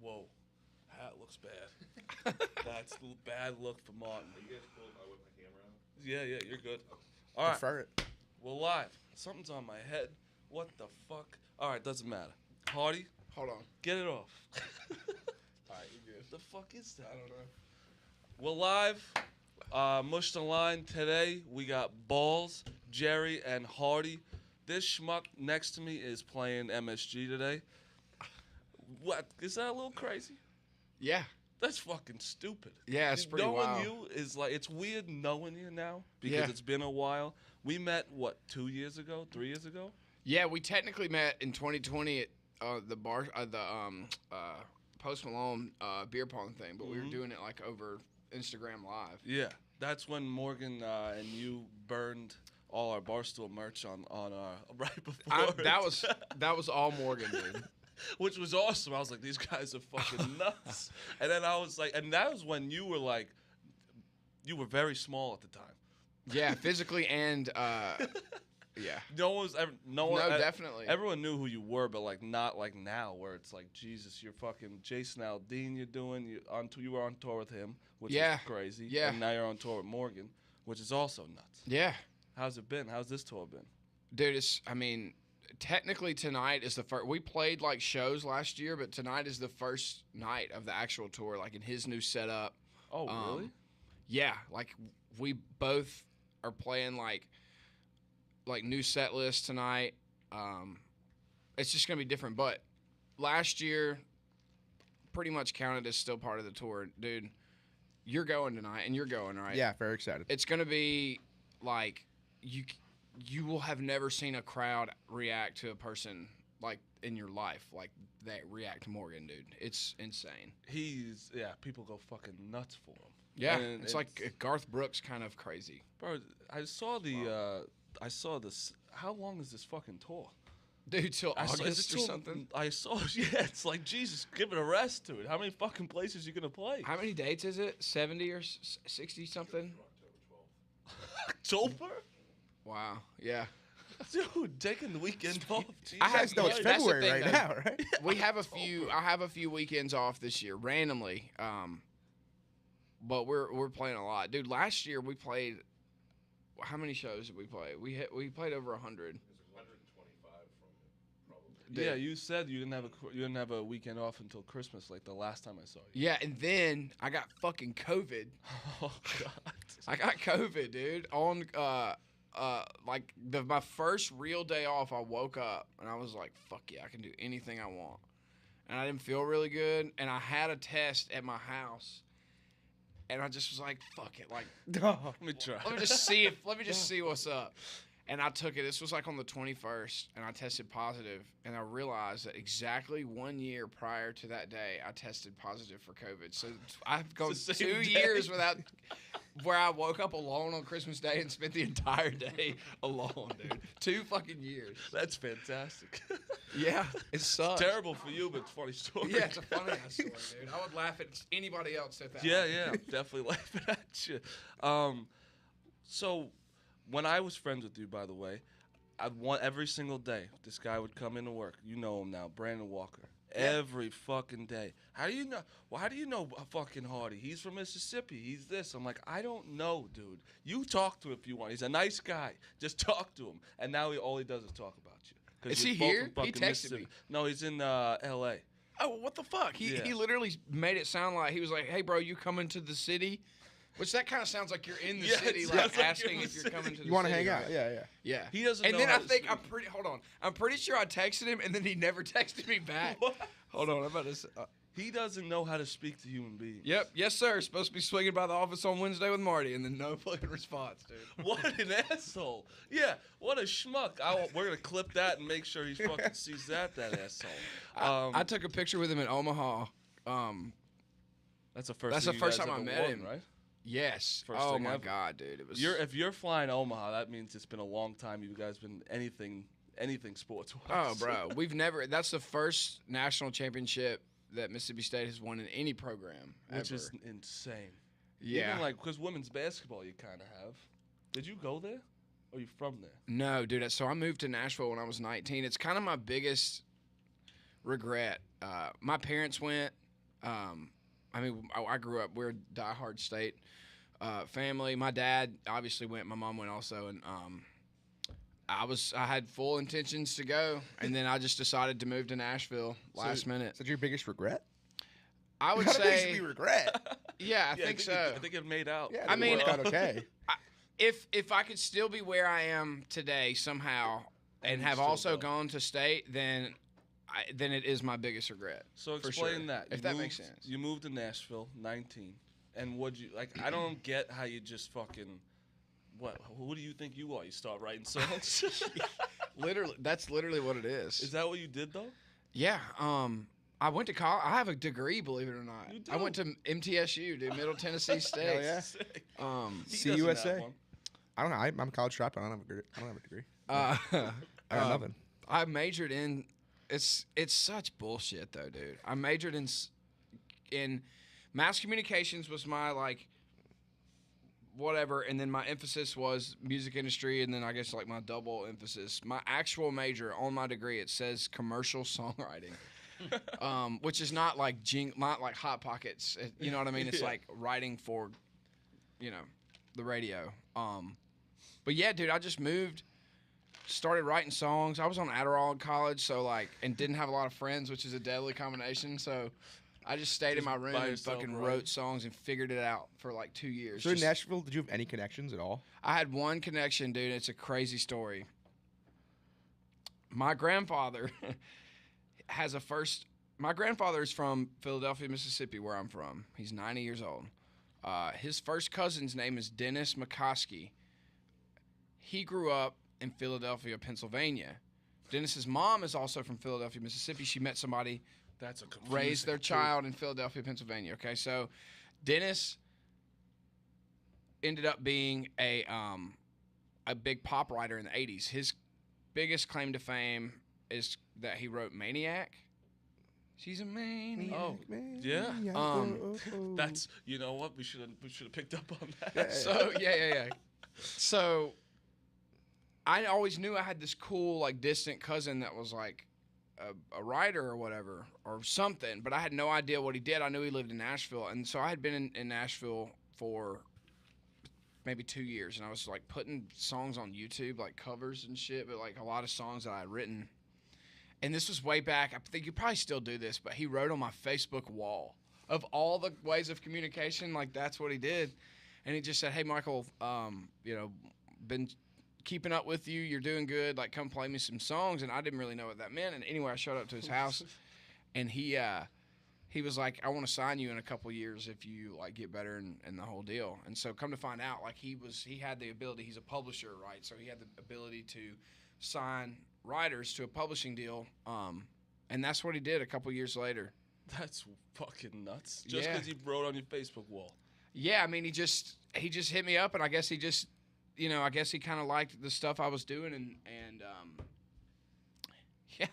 Whoa. Hat looks bad. That's a bad look for Martin. Are you guys cool if I whip my camera out? Yeah, you're good. All right. Prefer it. We're live. Something's on my head. What the fuck? All right, doesn't matter. Hardy, Hold on. get it off. All right, you're good. The fuck is that? I don't know. We're live. Mush the line today. We got Balls, Jerry, and Hardy. This schmuck next to me is playing MSG today. What? Is that a little crazy? Yeah. That's fucking stupid. Yeah, it's pretty knowing wild. you is like, it's weird knowing you now because Yeah. it's been a while. We met, what, 2 years ago, 3 years ago? Yeah, we technically met in 2020 at the Post Malone beer pong thing, but we were doing it like over Instagram Live. Yeah. That's when Morgan and you burned all our Barstool merch on right before. That was all Morgan, dude. Which was awesome. I was like, these guys are fucking nuts. And then I was like, and that was when you were like, you were very small at the time. Yeah, physically and yeah. No one was ever, No, definitely. Everyone knew who you were, but like not like now, where it's like, Jesus, you're fucking Jason Aldean. You were on tour with him, which is crazy. Yeah. And now you're on tour with Morgan, which is also nuts. Yeah. How's it been? How's this tour been? Dude, technically tonight is the first. We played like shows last year, but tonight is the first night of the actual tour, like in his new setup. Oh, really? Yeah, like we both are playing like new set lists tonight. It's just gonna be different. But last year, pretty much counted as still part of the tour, dude. You're going tonight, and you're going, right? Yeah, very excited. It's gonna be like you will have never seen a crowd react to a person like in your life like that react to Morgan, dude. It's insane. People go fucking nuts for him. Yeah, And it's like Garth Brooks kind of crazy. Bro, I saw this. How long is this fucking tour? Dude, till Is it August or till- something. I saw, yeah, it's like, Jesus, give it a rest to it. How many fucking places you gonna play? How many dates is it? 70 or 60 something? October? Wow. Yeah. Dude, taking the weekend off. Jesus I have guys know it's That's the February thing, right though. now, right? We have a few. I have a few weekends off this year randomly. But we're playing a lot, dude. Last year we played. How many shows did we play? We played over 100. 125 from probably. Yeah, you said you didn't have a weekend off until Christmas, like the last time I saw you. Yeah, and then I got fucking COVID. Oh God. I got COVID, dude. On my first real day off, I woke up and I was like, "Fuck yeah, I can do anything I want." And I didn't feel really good, and I had a test at my house, and I just was like, "Fuck it, like Let me try. let me just see what's up." And I took it. This was like on the 21st, and I tested positive. And I realized that exactly 1 year prior to that day, I tested positive for COVID. So I've gone It's the 2 same day. years without, where I woke up alone on Christmas Day and spent the entire day alone, dude. 2 fucking years. That's fantastic. Yeah, it sucks. Terrible for you, but it's a funny story. Yeah, it's a funny ass story, dude. I would laugh at anybody else at that. Yeah, definitely laughing at you. So, when I was friends with you, by the way, every single day, this guy would come into work. You know him now, Brandon Walker. Every fucking day. How do you know? Well, how do you know fucking Hardy? He's from Mississippi. He's this. I'm like, I don't know, dude. You talk to him if you want. He's a nice guy. Just talk to him. And now all he does is talk about you. 'Cause Is you're he both here? from He fucking texted Mississippi. me. No, he's in L.A. Oh, what the fuck? He literally made it sound like he was like, "Hey, bro, you coming to the city?" Which that kind of sounds like you're in the Yeah, city, it like sounds like asking you're in if the you're city. coming to the You want to city, hang out? right? Yeah. Yeah. He doesn't And know then how I to think speak. I'm pretty sure I texted him, and then he never texted me back. What? Hold on, I'm about to say. He doesn't know how to speak to human beings. Yep, yes, sir. Supposed to be swinging by the office on Wednesday with Marty, and then no fucking response, dude. What an asshole. Yeah, what a schmuck. We're going to clip that and make sure he fucking sees that asshole. I took a picture with him in Omaha. That's the first That's thing the you first guys time I ever met won, him. right? Yes. First Oh thing my ever. god, dude, it was. If you're flying Omaha, that means it's been a long time you guys been anything sports-wise. Oh, bro, we've never. That's the first national championship that Mississippi State has won in any program, Which ever. is insane. Yeah. Even like, because women's basketball you kind of have. Did you go there? Or are you from there? No, dude. So I moved to Nashville when I was 19. It's kind of my biggest regret. My parents went, I mean, I grew up. We're a diehard State family. My dad obviously went. My mom went also, and I had full intentions to go, and then I just decided to move to Nashville last minute. Is that your biggest regret? I would How say, we regret. yeah, I think so. I think it made out. Yeah, I mean, it worked out okay. If I could still be where I am today somehow, and have still also go. gone to State, then it is my biggest regret. So for explain sure, that. if that makes sense. You moved to Nashville, 19, and what'd you like? I don't get how you just fucking. What? Who do you think you are? You start writing songs. Literally, that's literally what it is. Is that what you did though? Yeah. I went to college. I have a degree, believe it or not. You do? I went to MTSU, dude, Middle Tennessee State. Hell yeah. Sick. See He doesn't USA. have one. I don't know. I'm a college dropout. I don't have a degree. Uh, I got nothing. I majored in. It's such bullshit though, dude. I majored in mass communications was my like whatever, and then my emphasis was music industry, and then I guess like my double emphasis. My actual major on my degree, it says commercial songwriting. Which is not like not like Hot Pockets, you know what I mean? It's Yeah. like writing for, the radio. But yeah, dude, I just moved, started writing songs. I was on Adderall in college, so like, and didn't have a lot of friends, which is a deadly combination. So I just stayed in Just my room by and yourself, fucking right? wrote songs and figured it out for like 2 years. So in Just- Nashville, did you have any connections at all? I had one connection, dude. It's a crazy story. My grandfather my grandfather is from Philadelphia, Mississippi, where I'm from. He's 90 years old. His first cousin's name is Dennis McCoskey. He grew up in Philadelphia, Pennsylvania. Dennis's mom is also from Philadelphia, Mississippi. She met somebody, That's a raised their confusing child in Philadelphia, Pennsylvania. Okay, so Dennis ended up being a big pop writer in the 80s. His biggest claim to fame is that he wrote Maniac. She's a maniac. Oh, Man, yeah. oh. That's you know what we should have picked up on that. So yeah. So I always knew I had this cool like distant cousin that was like a writer or whatever or something, but I had no idea what he did. I knew he lived in Nashville, and so I had been in Nashville for maybe 2 years, and I was like putting songs on YouTube, like covers and shit, but like a lot of songs that I had written. And this was way back. I think you probably still do this, but he wrote on my Facebook wall of all the ways of communication. Like that's what he did, and he just said, "Hey, Michael, been keeping up with you. You're doing good. Like, come play me some songs." And I didn't really know what that meant. And anyway, I showed up to his house, and he was like, "I want to sign you in a couple years if you like get better and the whole deal." And so come to find out, like he had the ability. He's a publisher, right? So he had the ability to sign writers to a publishing deal, and that's what he did a couple years later. That's fucking nuts. Just Yeah. because he wrote on your Facebook wall. Yeah, I mean, he just hit me up, and I guess he just, I guess he kind of liked the stuff I was doing, and yeah.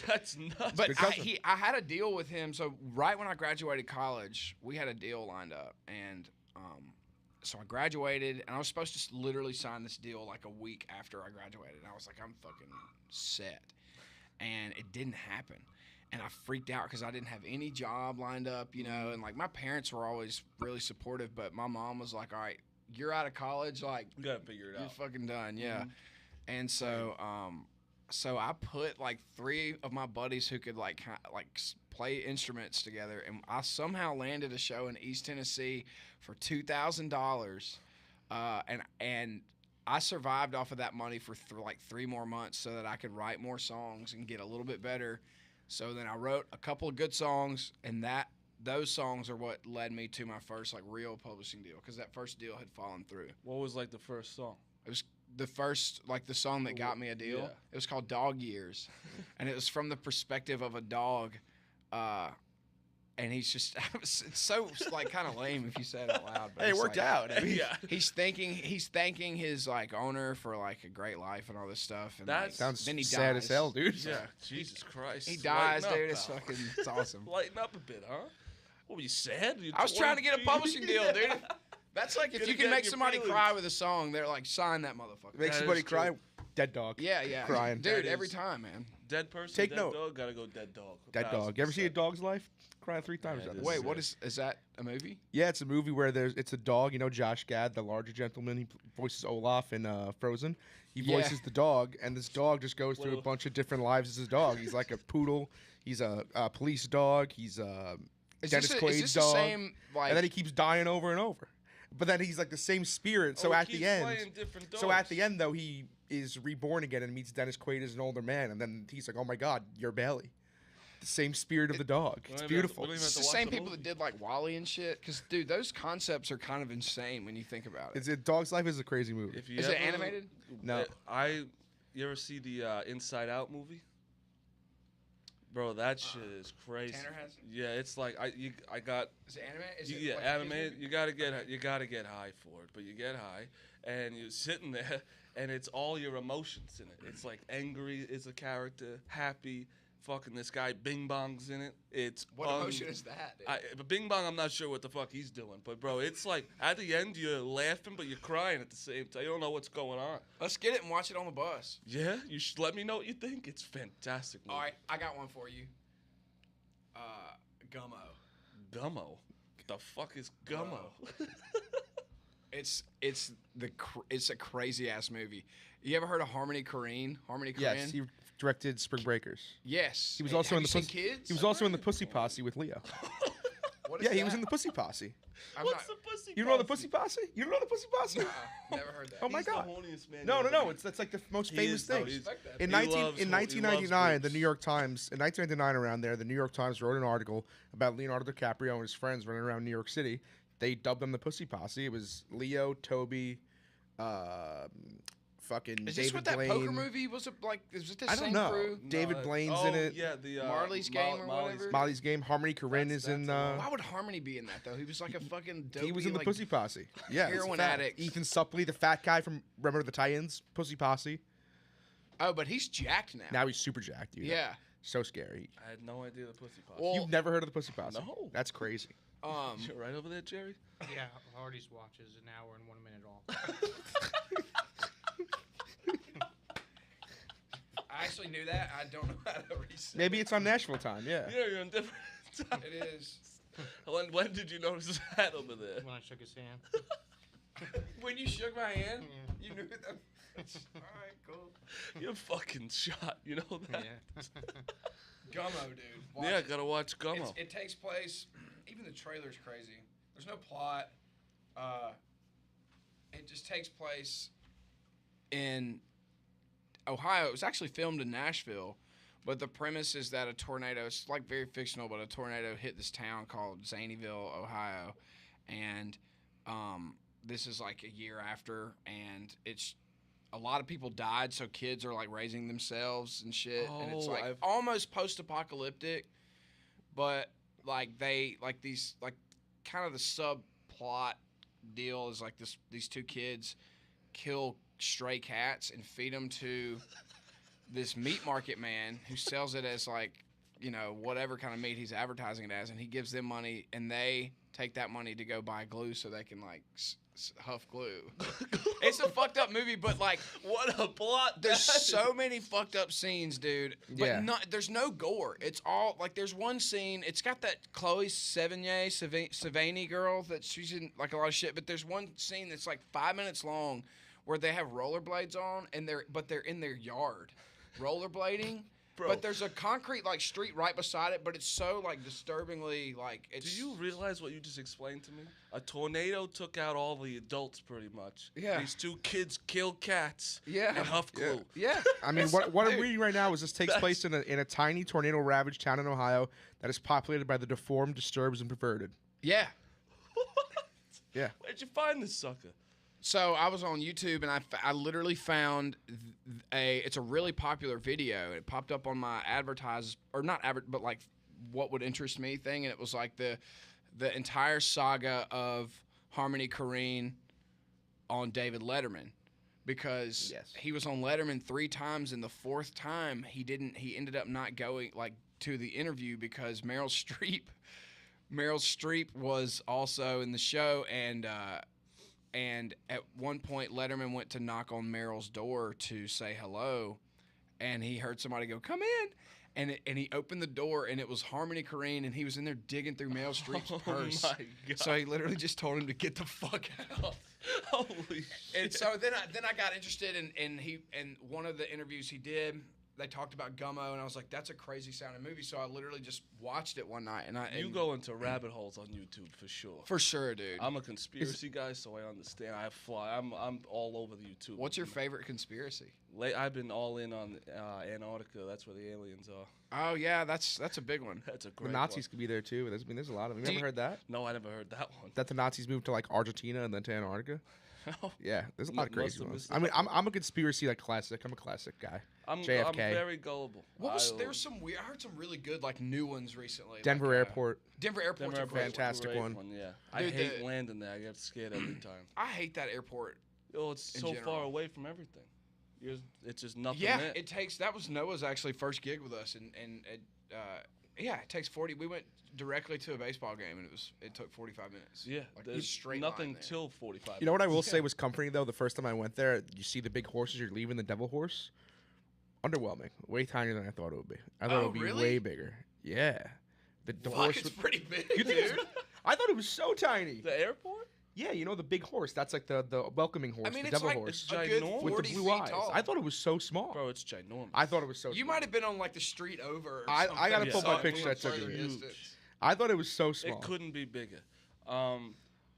That's nuts. But Good I cousin. had a deal with him. So right when I graduated college, we had a deal lined up, and so I graduated, and I was supposed to literally sign this deal like a week after I graduated. And I was like, I'm fucking set, and it didn't happen. And I freaked out because I didn't have any job lined up, and like my parents were always really supportive, but my mom was like, all right, you're out of college, like You gotta figure it you're out. fucking done, yeah. Mhm. And so, so I put like 3 of my buddies who could like play instruments together, and I somehow landed a show in East Tennessee for $2,000, and I survived off of that money for like 3 more months so that I could write more songs and get a little bit better. So then I wrote a couple of good songs, and those songs are what led me to my first like real publishing deal, because that first deal had fallen through. What was like the first song? It was the first, like the song that got me a deal. Yeah. It was called Dog Years, and it was from the perspective of a dog, and he's just it's so like kind of lame if you say it out loud. But Hey, it it's worked like, out. I mean, Yeah. He's thanking his like owner for like a great life and all this stuff. And That's- like, sounds then he sad dies. as hell, dude. Yeah. Jesus Christ. He dies, Lighten up, dude. It's pal. fucking, it's awesome. Lighten up a bit, huh? What were you sad? I was trying to get a publishing deal, dude. That's like if Gonna you can get make your somebody feelings. cry with a song, they're like, sign that motherfucker. Makes That somebody is true. cry. Dead dog. Yeah. Crying. Dude, That every is- time, man. Dead person, Take dead note. dog, gotta go dead dog. Dead dog. You ever see a 1000%. dog's life? Crying 3 times. Yeah, out it of is. Wait, this. what is that a movie? Yeah, it's a movie where it's a dog. You know Josh Gad, the larger gentleman. He voices Olaf in Frozen. He Yeah. voices the dog, and this dog just goes through a Little- bunch of different lives as a dog. He's like a poodle. He's a police dog. He's a Dennis Is Quaid's this dog. the same, like, And then he keeps dying over and over. But then he's like the same spirit. So Oh, he at the keeps end, playing different so at dogs. the end though, he is reborn again and meets Dennis Quaid as an older man, and then he's like, "Oh my God, you're Bailey." The same spirit of the dog. It's even- beautiful. we don't even it's have the to watch same the people movie. that did like Wally and shit. Because, dude, those concepts are kind of insane when you think about it. It's a Dog's Life is a crazy movie. If you Is it ever- animated? No. You ever see the Inside Out movie? Bro, that shit is crazy. Tanner has? Yeah, it's like I got Is it animated? Is you it get like a kids animated. movie? You gotta get high for it, but you get high, and you're sitting there, and it's all your emotions in it. It's like angry is a character, happy, fucking this guy Bing Bong's in it. It's What emotion is that? Dude? but Bing Bong, I'm not sure what the fuck he's doing, but bro, it's like at the end you're laughing, but you're crying at the same time. You don't know what's going on. Let's get it and watch it on the bus. Yeah, you should let me know what you think. It's fantastic. Movie. All right, I got one for you. Gummo. Gummo. The fuck is Gummo? It's a crazy ass movie. You ever heard of Harmony Korine? Harmony Korine? Yes, he directed Spring Breakers. Yes. He was Hey, also have in the you seen Pussy. Kids? He was also in the Pussy Posse with Leo. What is Yeah, he was that? in the Pussy Posse. I'm What's not- the pussy? You don't know the Pussy Posse? You don't know the Pussy Posse? Never heard that. Oh my He's God. The horniest man No, you no, ever no. met. That's like the most He famous is, though. thing. He's- Respect that. In He 1999, the groups. New York Times, in 1999 around there, the New York Times wrote an article about Leonardo DiCaprio and his friends running around New York City. They dubbed them the Pussy Posse. It was Leo, Toby, fucking Is David this what that Blaine. poker movie was? Like, is it the I same don't know. crew? David Blaine's oh, in it. Yeah, the Marley's Game or Molly's whatever? Molly's Game. Harmony Korine That's- is in. that's a Why would Harmony be in that though? He was like a fucking dopey, He was in the like, Pussy Posse. Yeah, it's a heroin fact. addict. Ethan Suplee, the fat guy from Remember the Titans, Pussy Posse. Oh, but he's jacked now. Now he's super jacked, dude. Yeah. So scary. I had no idea the pussy posse. Well, You've never heard of the Pussy Posse? No. That's crazy. You're right over there, Jerry. Yeah, Hardy's watch is an hour and 1 minute all. I actually knew that. I don't know how to reset. Maybe it's on Nashville time. Yeah. Yeah, you're on different time. It is. When did you notice that over there? When I shook his hand. When you shook my hand, Yeah. you knew that. All right, cool. You're fucking shot. You know that? Yeah. Gummo, dude. Watch Yeah, it. gotta watch Gummo. It takes place. Even the trailer's crazy. There's no plot. It just takes place in Ohio. It was actually filmed in Nashville, but the premise is that a tornado. It's like very fictional, but a tornado hit this town called Zanyville, Ohio, and this is like a year after, and it's. A lot of people died, so kids are like raising themselves and shit, and it's Oh, like I've- almost post-apocalyptic, but like they like these like kind of the subplot deal is like these two kids kill stray cats and feed them to this meat market man who sells it as like whatever kind of meat he's advertising it as, and he gives them money and they take that money to go buy glue so they can like huff glue. It's a fucked up movie, but like What a plot! there's that is. so many fucked up scenes, dude. But Yeah. there's no gore. It's all like there's one scene. It's got that Chloe Sevigny girl that she's in like a lot of shit. But there's one scene that's like 5 minutes long where they have rollerblades on and they're in their yard, rollerblading. Bro. But there's a concrete like street right beside it. But it's so like disturbingly like it's. Do you realize what you just explained to me? A tornado took out all the adults, pretty much. Yeah. These two kids killed cats. Yeah. And huff glue. Yeah. I mean, what I'm reading right now is this takes That's- place in a tiny tornado-ravaged town in Ohio that is populated by the deformed, disturbed, and perverted. Yeah. Yeah. Where'd you find this sucker? So I was on YouTube and I literally found it's a really popular video. It popped up on my but like what would interest me thing, and it was like the entire saga of Harmony Korine on David Letterman, because Yes. he was on Letterman 3 times, and the 4th time he ended up not going like to the interview because Meryl Streep was also in the show, and And at one point, Letterman went to knock on Meryl's door to say hello, and he heard somebody go, "Come in." And he opened the door, and it was Harmony Korine, and he was in there digging through Meryl Streep's purse. My God. So he literally just told him to get the fuck out. Holy shit. And so then I got interested in one of the interviews he did. They talked about Gummo, and I was like, "That's a crazy sounding movie." So I literally just watched it one night, You go into rabbit holes on YouTube for sure. for sure, dude. I'm a conspiracy guy, so I understand. I'm all over the YouTube. What's your favorite conspiracy? I've been all in on Antarctica. That's where the aliens are. Oh yeah, that's a big one. That's a The great Nazis one. could be there too. There's a lot of them. Do You you- ever heard that? No, I never heard that one. That the Nazis moved to like Argentina and then to Antarctica. Yeah, there's a lot of Must crazy have ones. missed I mean, that. I'm a conspiracy like classic. I'm a classic guy. I'm JFK. very gullible. There's some weird. I heard some really good like new ones recently. Denver like, Airport. Denver Airport's Denver a Airport's great a one. Fantastic great one. Yeah, I Dude, hate the- landing there. I get scared every time. I hate that airport. Oh, it's In so general. far away from everything. It's just nothing. Yeah, there. it takes. That was Noah's actually first gig with us, and it takes 40. We went directly to a baseball game, and it took 45 minutes. Yeah, like, there's straight line nothing there. till 45. You know what I will minutes. say was comforting though? The first time I went there, you see the big horses. You're leaving the devil horse. Underwhelming. Way tinier than I thought it would be. I thought Oh, it would be really? way bigger. Yeah. The Fuck, horse. it's pretty big, You think dude. I thought it was so tiny. The airport? Yeah, you know the big horse. That's like the welcoming horse. I mean, the it's devil like horse a good ginormous. 40 with the blue feet eyes. tall. I thought it was so small. Bro, it's ginormous. I thought it was so. You small. might have been on like the street over. Or I something. gotta pull Saw my it picture from I took further of it. distance. I thought it was so small. It couldn't be bigger. All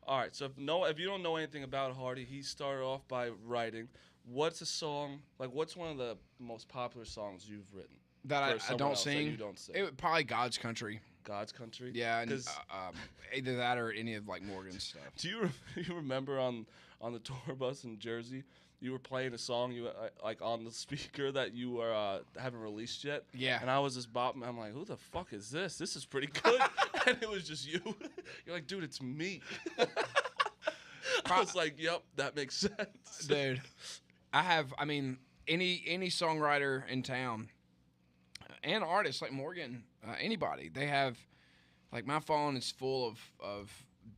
right, so if you don't know anything about Hardy, he started off by writing. What's a song like? What's one of the most popular songs you've written? That For I someone don't else that sing. you don't sing. It would probably God's Country. God's Country. Yeah, and 'Cause- either that or any of like Morgan's stuff. Do you remember on the tour bus in Jersey, you were playing a song you like on the speaker that you were haven't released yet? Yeah. And I was just bopping. I'm like, who the fuck is this? This is pretty good. And it was just you. You're like, dude, it's me. I was like, yep, that makes sense. Dude, I mean, any songwriter in town and artists like Morgan, anybody, they have, like, my phone is full of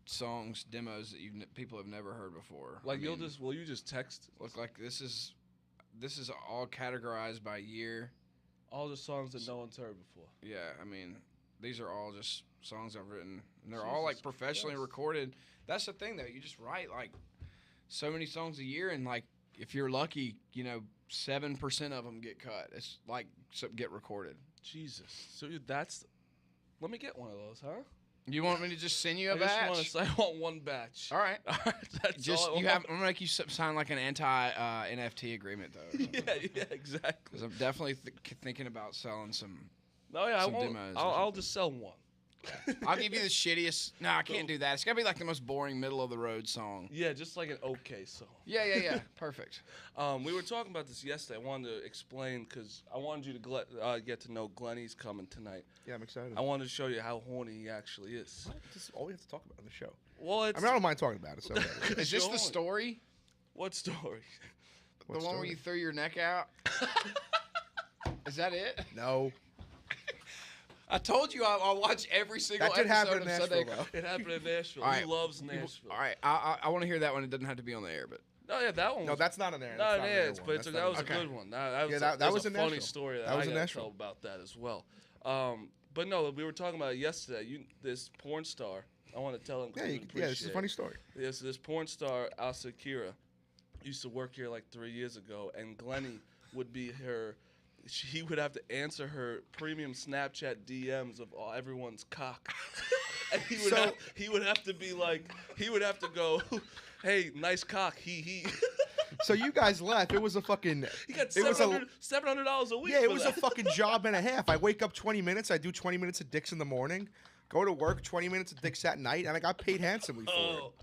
songs, demos that people have never heard before. Like, I mean, will you just text look like this is all categorized by year. all the songs that no one's heard before? Yeah, I mean, these are all just songs I've written, and they're all like Jesus professionally Christ. recorded. That's the thing, though. You just write like so many songs a year, and like if you're lucky, 7% of them get cut. It's like get recorded. Jesus. So let me get one of those, huh? You want me to just send you a I just batch? want to say I want one batch. All right. All right, that's Just all I I'm want. gonna make you sign like an anti NFT agreement though. Yeah, exactly. Because I'm definitely thinking about selling some. No, yeah, I Some won't. demos or I'll something. just sell one. I'll give you the shittiest. No, I can't do that. It's gotta be like the most boring middle of the road song. Yeah, just like an okay song. Yeah. Perfect. We were talking about this yesterday. I wanted to explain because I wanted you to get to know Glenny's coming tonight. Yeah, I'm excited. I wanted to show you how horny he actually is. This is all we have to talk about on the show. Well, it's I mean, I don't mind talking about it. So whatever. Is this Sure. the story? What story? What The one where story? you threw your neck out? Is that it? No, I told you I'll watch every single that did episode happen in of Nashville Sunday. though. It happened in Nashville. All He right. loves Nashville. All right, I want to hear that one. It doesn't have to be on the air, but No, yeah, that one. No, was, that's not in there. no, That's it not an air is, one. but That's that not was a an Okay. good one. That was, that was a in funny Nashville. story that That was I in gotta Nashville. tell about that as well. But no, we were talking about it yesterday. This porn star. I want to tell him. 'cause Yeah, he would yeah, this is a appreciate funny it. story. Yeah, so this porn star, Asakira, used to work here like 3 years ago, and Glenny would be her. He would have to answer her premium Snapchat DMs of everyone's cock, and he would have to be like, he would have to go, "Hey, nice cock, he." So you guys left. It was a fucking. He got It was $700 a week. Yeah, it for was a that. fucking job and a half. I wake up 20 minutes. I do 20 minutes of dicks in the morning. Go to work 20 minutes of dicks at night, and I got paid handsomely for it. Oh,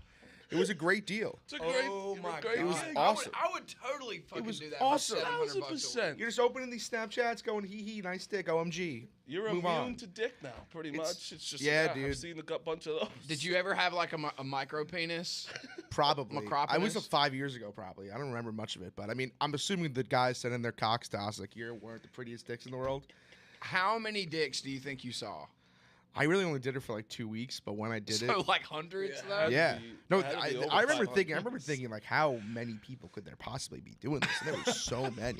It was a great deal. it's a great, oh it's a my great god, It was gig. awesome. I would totally fucking was do that. awesome. For $700 a week. 1,000%. You're just opening these Snapchats, going hee hee, nice dick, OMG. You're Move immune on. to dick now, pretty It's- much. It's just yeah, I've dude. seen a bunch of those. Did you ever have like a micro penis? Probably. I was Macropolis? 5 years ago, probably. I don't remember much of it, but I mean, I'm assuming the guys sending their cocks to us like, you weren't the prettiest dicks in the world. How many dicks do you think you saw? I really only did it for like 2 weeks, but when I did So it, like hundreds Yeah, though. had to yeah. be- No, had to be I over remember 500. thinking. I remember thinking like, how many people could there possibly be doing this? And there were so many,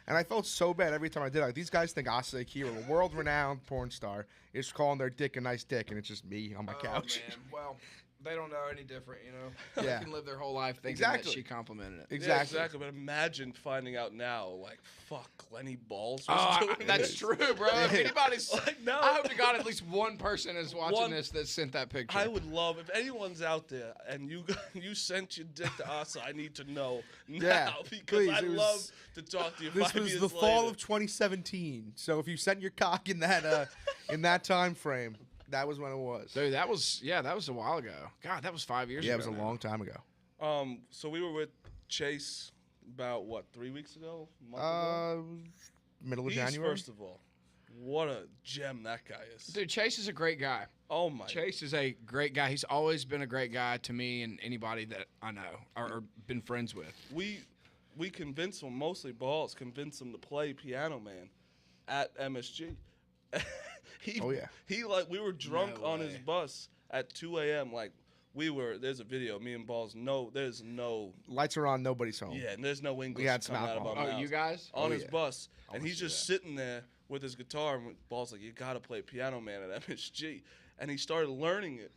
and I felt so bad every time I did it. Like these guys think Asa Akira, a world-renowned porn star, is calling their dick a nice dick, and it's just me on my couch. Oh, man. Well, they don't know any different, you know. Yeah. They can live their whole life thinking Exactly. that she complimented it. Yeah, Exactly. exactly. But imagine finding out now, like, fuck, Glenny Balls Oh, was doing that's this. true, bro. If anybody's, Like, no. I hope to God at least one person is watching One- this that sent that picture. I would love if anyone's out there and you sent your dick to Asa. I need to know now Yeah, because please, I'd it was- love to talk to you. This 5 was years the fall later. of 2017. So if you sent your cock in that time frame, that was when it was. Dude, that was a while ago. God, that was 5 years Yeah, ago. it was a now. long time ago. So we were with Chase about what 3 weeks ago, a month ago? Middle of He's, January. first of all, what a gem that guy is. Dude, Chase is a great guy. Oh my. Chase is a great guy. He's always been a great guy to me and anybody that I know or been friends with. We convinced him, mostly Balls, convinced him to play Piano Man at MSG. Oh, yeah. He like we were drunk No on his way. bus at 2 a.m. Like there's a video, me and Balls. There's no Lights are on. Nobody's home. yeah, and there's no English had some coming out of alcohol. our Oh, you mouths. guys? On Oh, his yeah. bus, I and wanna he's see just that. sitting there with his guitar. And Balls like, you gotta play Piano Man at MSG, and he started learning it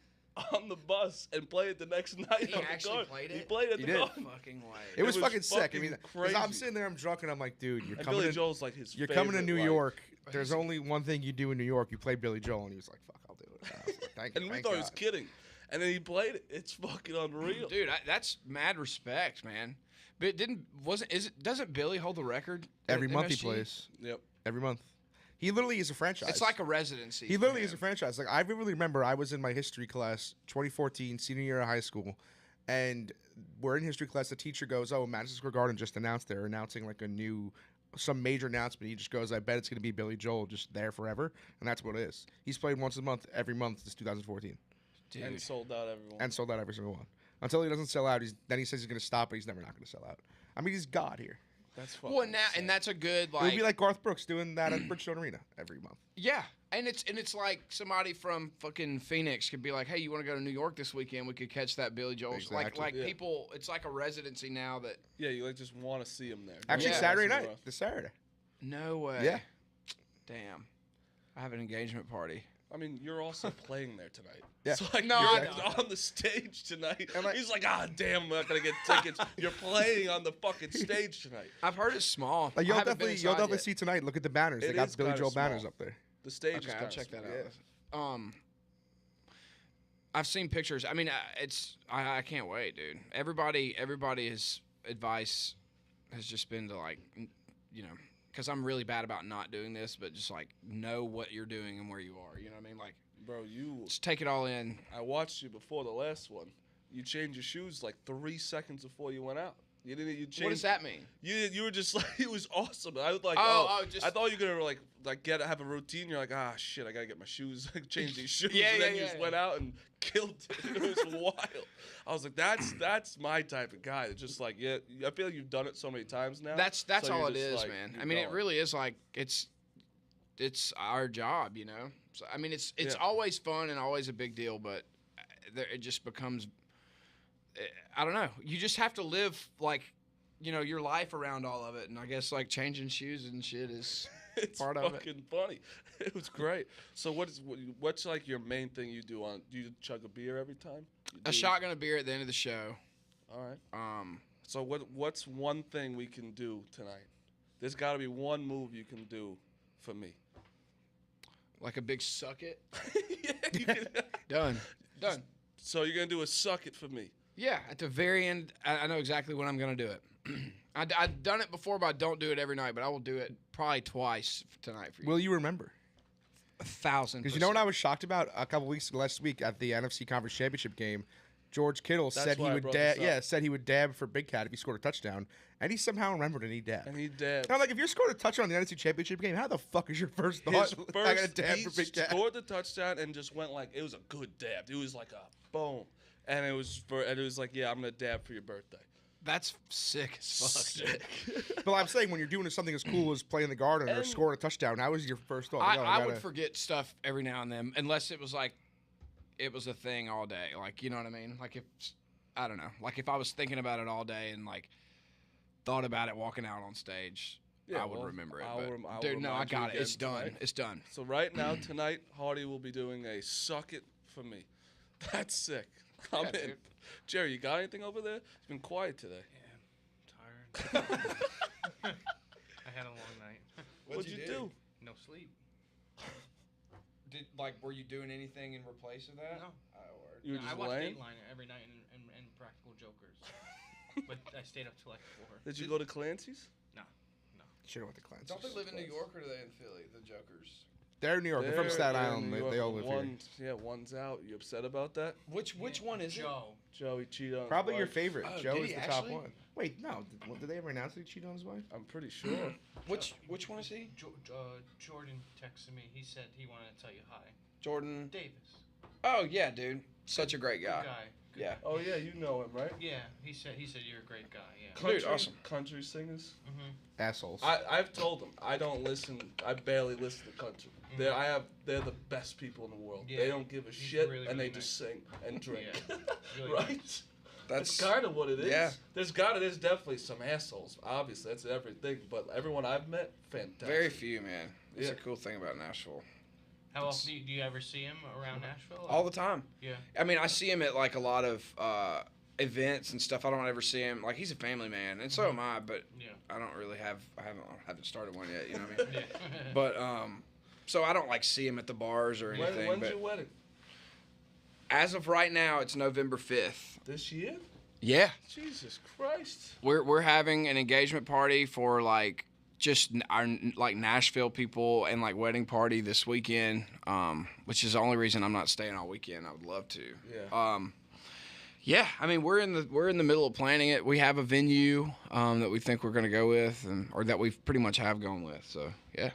on the bus and played it the next night. He on the actually car. played He it? played it. He the did. car. Fucking way. It was was fucking sick. I fucking mean, 'cause I'm crazy. sitting there, I'm drunk, and I'm like, dude, you're And coming Billy in. Joel's like his. You're coming to favorite, New like- York. There's only one thing you do in New York. You play Billy Joel, and he was like, "Fuck, I'll do it." And I was like, thank you. And we thank thought he was God. kidding. And then he played it. It's fucking unreal. Dude, that's mad respect, man. But doesn't Billy hold the record? Every at month he MSG? plays. Yep. Every month. He literally is a franchise. It's like a residency. He for literally him. is a franchise. Like I vividly remember, I was in my history class, 2014, senior year of high school, and we're in history class. The teacher goes, "Oh, Madison Square Garden just announced they're announcing like some major announcement." He just goes, "I bet it's going to be Billy Joel just there forever," and that's what it is. He's played once a month, every month since 2014, Dude. And sold out everyone. and sold out every single one. Until he doesn't sell out, then he says he's going to stop, but he's never not going to sell out. I mean, he's God here. That's fucking Well, now insane. and that's a good It would be like like Garth Brooks doing that at Bridgestone Arena every month. yeah, and it's like somebody from fucking Phoenix could be like, hey, you want to go to New York this weekend? We could catch that Billy Joel. Exactly. Like Yeah. people, it's like a residency now that Yeah, you like just want to see him there. Actually, Yeah. Saturday Somewhere night, else. this Saturday. no way. Yeah. Damn. I have an engagement party. I mean, you're also playing there tonight. Yeah. So like, No, you're I know. on the stage tonight. And, like- He's like, ah, damn, I'm not gonna get tickets. You're playing on the fucking stage tonight. I've heard it's small. Like I you'll haven't been definitely inside yet. see tonight. Look at the banners. They It got is Billy kinda Joel banners small. up there. The stage is Okay, I'll kinda check that small. out. I've seen pictures. I mean, I can't wait, dude. Everybody's advice has just been to like, you know, because I'm really bad about not doing this, but just like know what you're doing and where you are. You know what I mean? Like, Bro, just take it all in. I watched you before the last one. You changed your shoes like 3 seconds before you went out. You didn't. You changed. What does that mean? You were just like, it was awesome. I was like, just I thought you were gonna like have a routine. You're like, ah, shit, I gotta get my shoes, change these shoes. Yeah, and then yeah, you yeah, just yeah. went out and killed it. It was wild. I was like, that's my type of guy. It's just like, yeah, I feel like you've done it so many times now. That's so all you're it just is, like, man. you're I mean, it going. really is like it's our job, you know. So I mean, it's Yeah. always fun and always a big deal, but it just becomes. I don't know. You just have to live like, you know, your life around all of it, and I guess like changing shoes and shit is It's part of it. fucking funny. It was great. So what's like your main thing you do on? Do you chug a beer every time? You a do- shotgun of beer at the end of the show. All right. So what's one thing we can do tonight? There's got to be one move you can do for me. Like a big suck it. Yeah, you can- Done. so you're gonna do a suck it for me. Yeah, at the very end, I know exactly when I'm going to do it. I've done it before, but I don't do it every night. But I will do it probably twice tonight for you. Will you remember? 1,000%. Because you know what I was shocked about a couple last week at the NFC Conference Championship game. George Kittle said why he I would brought this up. said he would dab for Big Cat if he scored a touchdown, and he somehow remembered and he dabbed. And he dabbed. And I'm like, if you're scored a touchdown in the NFC Championship game, how the fuck is your first thought? His I got a first, dab he for Big Cat. scored the touchdown and just went like it was a good dab. It was like a boom, and it was like, yeah, I'm gonna dab for your birthday. That's sick as fuck. Sick. But I'm saying when you're doing something as cool as playing the garden or And- scoring a touchdown, how was your first thought? Like, I would forget stuff every now and then, unless it was like it was a thing all day. Like, you know what I mean? Like, if I don't know. Like, if I was thinking about it all day and like thought about it walking out on stage, Yeah, I would well, remember it. I'll But, rem- I'll dude, no, I remind you got it. again It's done. tonight. It's done. So right now, tonight, Hardy will be doing a suck it for me. That's sick. I'm in. dude. Jerry, you got anything over there? It's been quiet today. Yeah, I'm tired. I had a long night. What'd you do? No sleep. Were you doing anything in replace of that? No. You were I just watch laying? Dateline every night and Practical Jokers. But I stayed up till like 4. Did you go to Clancy's? Should have went to Clancy's. Don't they live in New York or are they in Philly? The Jokers. They're in New York. They're from Staten in Island. New York, They all but live here. one's, yeah, one's out. You upset about that? Which one is it? Joe. Joey cheated on his Probably your wife? favorite. Oh, Joe did is he the top actually? one. Wait, no. Did they ever announce that he cheated on his wife? I'm pretty sure. Which one is he? Jordan texted me. He said he wanted to tell you hi. Jordan. Davis. Oh yeah, dude. Such a great Good guy. guy. Good Yeah. Oh yeah, you know him, right? Yeah, he said you're a great guy. Yeah. Dude, awesome. Country singers. Mm-hmm. Assholes. I've told them I don't listen. I barely listen to country. They're the best people in the world. Yeah, They don't give a he's shit, really, and really they just sing and drink. Yeah, really right? nice. That's kind of what it is. Yeah. There's definitely some assholes. Obviously, that's everything. But everyone I've met, fantastic. Very few, man. That's Yeah. a cool thing about Nashville. How often do you ever see him around Nashville? All the time. Yeah. I mean, I see him at like a lot of events and stuff. I don't ever see him. Like, he's a family man, and so am I. But Yeah. I don't really have. I haven't started one yet. You know what I mean? Yeah. But so I don't like see him at the bars or anything. When's but your wedding? as of right now, it's November 5th. This year? Yeah, Jesus Christ. we're having an engagement party for like just our like Nashville people and like wedding party this weekend. Which is the only reason I'm not staying all weekend. I would love to. Yeah. Yeah, I mean we're in the middle of planning it. We have a venue that we think we're gonna go with, or that we pretty much have gone with. So yeah,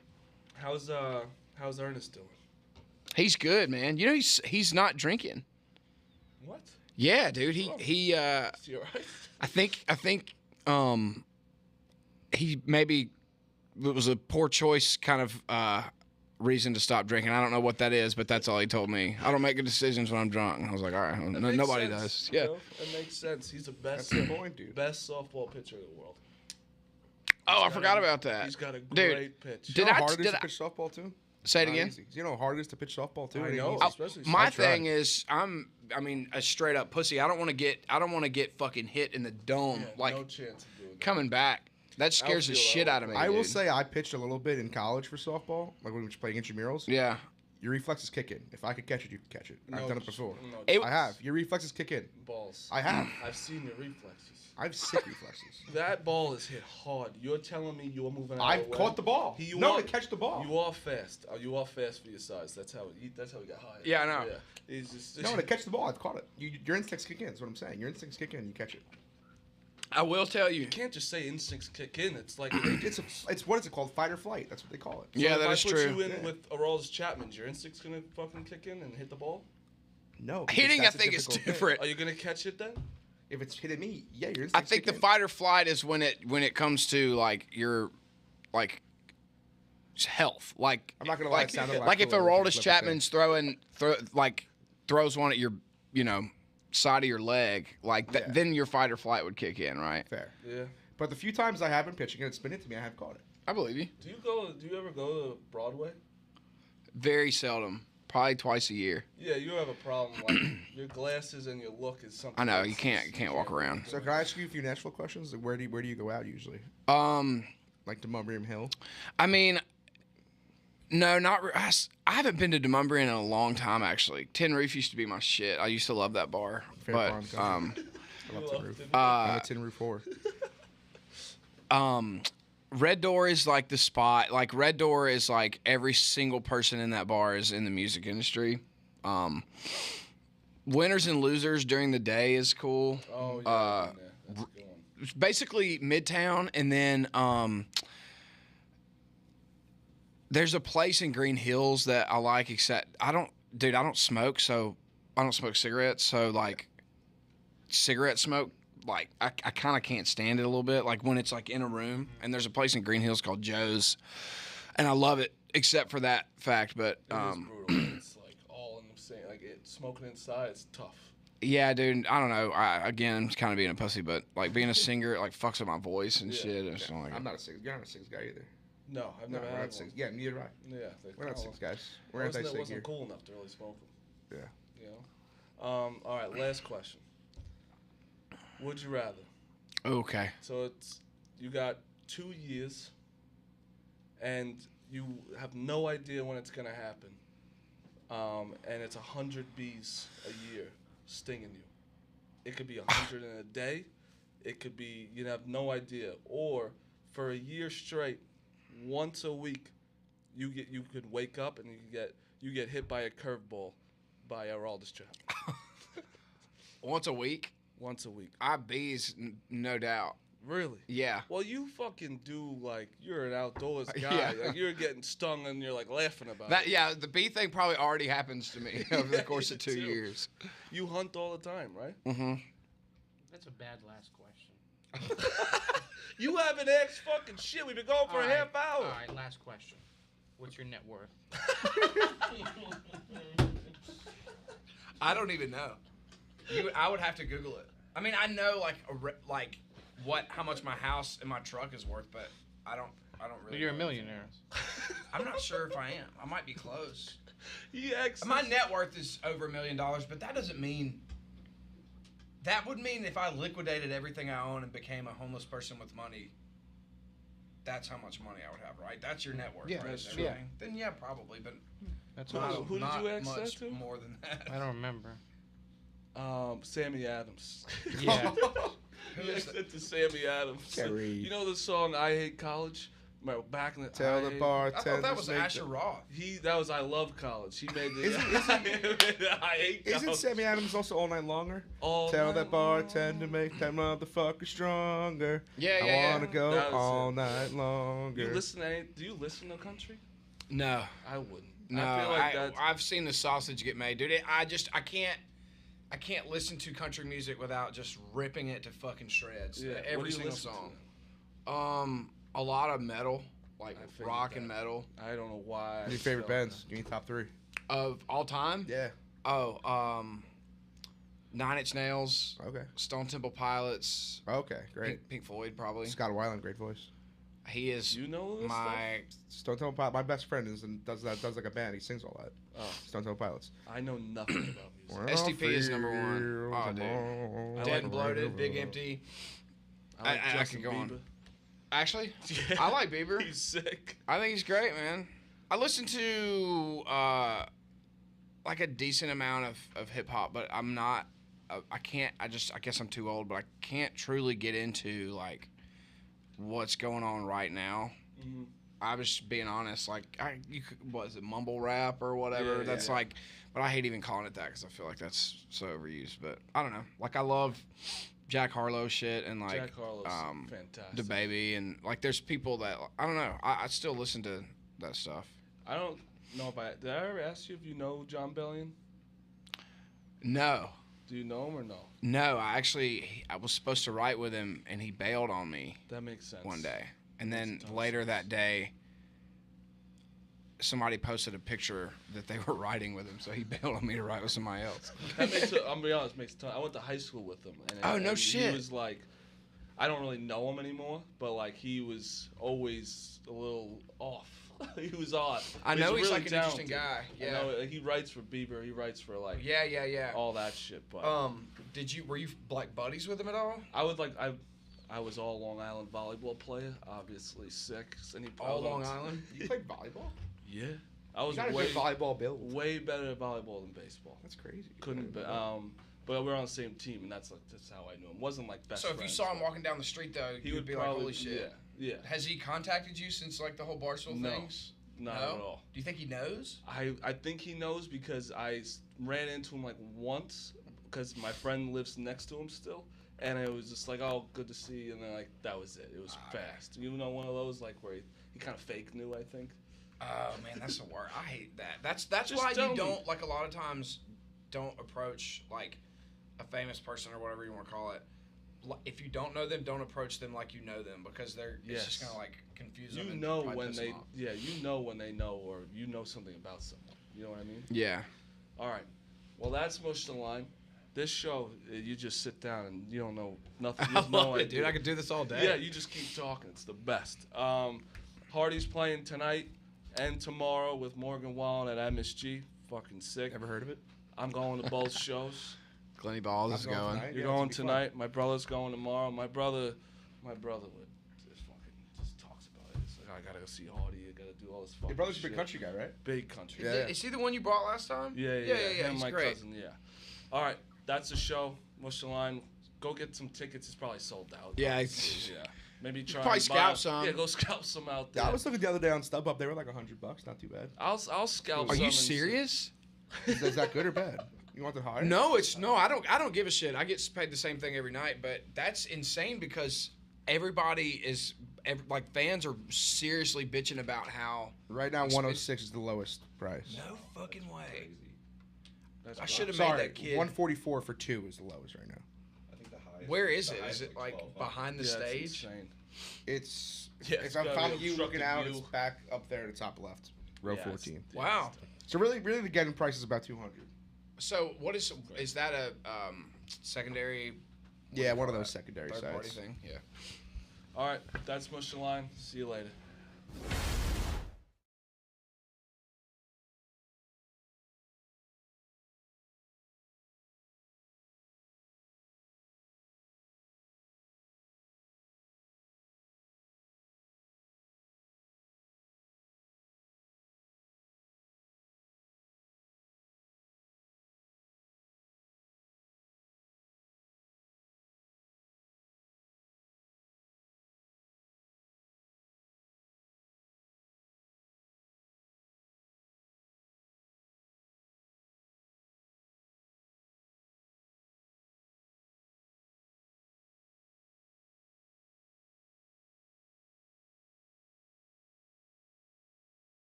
How's Ernest doing? he's good, man. You know he's not drinking. What? Yeah, dude. Oh. He Is he alright? I think he maybe it was a poor choice kind of reason to stop drinking. I don't know what that is, but that's all he told me. I don't make good decisions when I'm drunk. I was like, all right, That makes nobody sense, does. you Yeah. know? It makes sense. He's the best, That's the point, dude. best softball pitcher in the world. Oh, I He's forgot got a- about that. He's got a Dude, great pitch. You Did know I- how hard it is did to I- pitch softball too? Say it Not again. easy. You know how hard it is to pitch softball too? I It ain't know. easy. Especially My I tried. thing is, a straight up pussy. I don't want to get fucking hit in the dome Yeah, like no chance of doing that. coming back. That scares the Outfield, shit out of me. I will dude. say I pitched a little bit in college for softball, like when we were playing intramurals. Yeah. Your reflexes kick in. If I could catch it, you can catch it. I've done it before. No It- I have. Your reflexes kick in. balls. I have. I've seen your reflexes. I have sick reflexes. That ball is hit hard. You're telling me you're moving out of I've the way? caught the ball. You No, are- to catch the ball. You are fast. You are fast for your size. That's how he got hired. Yeah, I know. Yeah. He's just, No, to catch the ball, I've caught it. Your instincts kick in. That's what I'm saying. Your instincts kick in, you catch it. I will tell you. You can't just say instincts kick in. It's like It's what is it called? Fight or flight. That's what they call it. Yeah, if that I is put true. you in Yeah. with Aroldis Chapman's, your instincts gonna fucking kick in and hit the ball? No. because Hitting, I that's a think, is difficult thing. different. Are you gonna catch it then? If it's hitting me, yeah, your I instincts think kick the in. fight or flight is when it comes to like your like health. Like I'm not gonna lie, like, it sounded like if cool, Aroldis flip it Chapman's throws one at your side of your leg, like Yeah. then your fight or flight would kick in, right? Fair. Yeah. But the few times I have been pitching and it's been hit to me, I have caught it. I believe you. Do you ever go to Broadway? Very seldom, probably twice a year. Yeah, you have a problem. Like your glasses and your look is something. I know else. you can't walk around. So can I ask you a few Nashville questions? Like, where do you go out usually? Like to Mumbrium Hill? I mean, no, not. I haven't been to Demumbrian in a long time, actually. Tin Roof used to be my shit. I used to love that bar. Fair but Farm Country. I love Tin Roof. it. I'm a Tin Roof whore. Red Door is like the spot. Like Red Door is like every single person in that bar is in the music industry. Winners and losers during the day is cool. Oh yeah. That's a good one. It's basically Midtown, and then there's a place in Green Hills that I like. Except I don't smoke, so I don't smoke cigarettes. So like cigarette smoke like I kind of can't stand it a little bit. Like when it's like in a room and there's a place in Green Hills called Joe's, and I love it except for that fact. But It is brutal. It's like all in the same. Like smoking inside, it's tough. yeah, dude. I don't know. Again, I'm kind of being a pussy, but like being a singer, it like fucks up my voice and Yeah. shit. It's not like I'm not a cigs. You're not a cigs guy either. No, I've No, never we're had not one. cigs. Yeah, neither am I. Yeah, We're not cigs guys. We're Wasn't, anti-cig wasn't here. cool enough to really smoke them. Yeah. You know. All right. Last question. Would you rather? okay. So it's you got 2 years, and you have no idea when it's gonna happen. And it's 100 bees a year stinging you. It could be 100 in a day. It could be you have no idea. Or for a year straight, once a week, you could wake up and you get hit by a curveball by a Aldous trap. Once a week, Once a week. bees, no doubt. Really? Yeah. Well, you fucking do like you're an outdoors guy. Yeah. Like you're getting stung and you're like laughing about That it. yeah, the bee thing probably already happens to me over the course of 2 too. years. You hunt all the time, right? Mm-hmm. That's a bad last question. You haven't asked fucking shit. We've been going for a Alright, half hour. All right, last question. What's your net worth? I don't even know. I would have to Google it. I mean, I know like how much my house and my truck is worth, but I don't really. You're a know. millionaire. I'm not sure if I am. I might be close. He asked My us- net worth is over $1 million, but that doesn't mean. That would mean if I liquidated everything I own and became a homeless person with money, that's how much money I would have, right? That's your net worth, Yeah, right? that's and true. everything. Then yeah, probably, but That's Who- awesome. who did not you ask that much to? more than that. I don't remember. Sammy Adams. Yeah. Who He is asked it to Sammy Adams. Terry. You know the song "I Hate College"? Remember back in the Tell I the Hate- bartender. I thought that was make Asher the- Roth. That was "I Love College." He made the. I hate Isn't college. Sammy Adams also All Night Longer? All Tell night that bartender make that motherfucker stronger. Yeah, I wanna go That was all it. night longer. You listen to do you listen to country? No, I wouldn't. no. I feel like I've seen the sausage get made, dude. I can't listen to country music without just ripping it to fucking shreds. Yeah, what do Every you single listen song. A lot of metal, like I figured rock that. and metal I don't know why. Your favorite bands? Give me top 3. of all time. Yeah. Oh, 9 Inch Nails, Okay. Stone Temple Pilots, Okay. Great. Pink Floyd, probably. Scott Weiland, great voice. He is You know this my. Stone Temple Pilots. My best friend does like a band. He sings all that. stuff? Stone Temple Pilots. Oh, I know nothing about music. STP is number one. Fields Oh, of dude. Mold. I Dead like and Bloated, Big River. Empty. I like I Justin could go on. Bieber. Actually, Yeah. I like Bieber. He's sick. I think he's great, man. I listen to like a decent amount of hip hop, but I'm not. I can't. I guess I'm too old, but I can't truly get into like what's going on right now. Mhm. I was just being honest. Like, what is it, mumble rap or whatever? Yeah, That's yeah. like, but I hate even calling it that because I feel like that's so overused. But I don't know. Like, I love Jack Harlow shit and like Jack Harlow's fantastic. the baby and like there's people that I don't know. I still listen to that stuff. I don't know if did I ever ask you if you know John Bellion? No, Do you know him or no? no. I was supposed to write with him and he bailed on me That makes sense. one day, and Makes then a ton of later sense. that day, somebody posted a picture that they were writing with him, so he bailed on me to write with somebody else. That makes it, I'm gonna be honest, makes a ton. I went to high school with him. And Oh, no and shit. He was like, I don't really know him anymore, but like he was always a little off. He was odd. I But know he's really like an interesting talented. guy. I Yeah. know, he writes for Bieber. He writes for like Yeah. all that shit. But Were you like buddies with him at all? I would like I was all Long Island volleyball player, obviously sick. And he All I was- Long Island? You played volleyball? Yeah, I was You got a way good volleyball build. way better at volleyball than baseball. That's crazy. Couldn't, but we were on the same team, and that's how I knew him. Wasn't like best. So if you friends, saw him but walking down the street though, he you'd would be probably, like, holy shit. Yeah. Has he contacted you since like the whole Barstool No. things? Not No? at all. Do you think he knows? I think he knows because I ran into him like once because my friend lives next to him still, and it was just like, oh, good to see you, and then like that was it. It was fast. You know, one of those like where he kind of fake knew, I think. Oh man, that's the worst. I hate that. That's Just why tell you me. don't like a lot of times don't approach like a famous person or whatever you want to call it if you don't know them, don't approach them like you know them because it's just Yes. gonna like confuse them. You and know probably when piss they them off. you know when they know or you know something about someone. You know what I mean? Yeah. All right. Well, that's Mush the Line. This show, you just sit down and you don't know nothing. You I have no love it, idea. dude. I could do this all day. Yeah, you just keep talking. It's the best. Hardy's playing tonight and tomorrow with Morgan Wallen at MSG. Fucking sick. Ever heard of it? I'm going to both shows. Glenny Balls is I'm going going. tonight. You're Yeah, going it's gonna be fun. tonight. My brother's going tomorrow. My brother would just talks about it. It's like I gotta go see Hardy. I gotta do all this fucking Your brother's a shit. big country guy, right? Big country. Yeah. Is he the one you brought last time? Yeah. Him, He's my great. cousin. Yeah. All right, that's the show. Mush the Line. Go get some tickets. It's probably sold out. Yeah, yeah. it's- Maybe try. probably and buy scalp 'em. some. Yeah, go scalp some out there. Yeah, I was looking the other day on StubHub. They were like $100. Not too bad. I'll scalp. Are some you and serious? Is that good or bad? You want the higher? No, I don't give a shit. I get paid the same thing every night, but that's insane because everybody is like fans are seriously bitching about how Right now, 106 is the lowest price. no fucking way. That's I rough. should have made Sorry, that kid. 144 for 2 is the lowest right now. I think the highest. Where is the it? highest Is it was like 1200. behind the Yeah, it's stage? insane. It's Yeah, it's it's on gotta top be of you looking out. obstructed It's view. back up there at the top left, row Yeah, 14. Wow. So really, the getting price is about 200. So what is that a secondary Yeah, one of those secondary third party sites. thing? Yeah. All right, that's Mush the Line. See you later.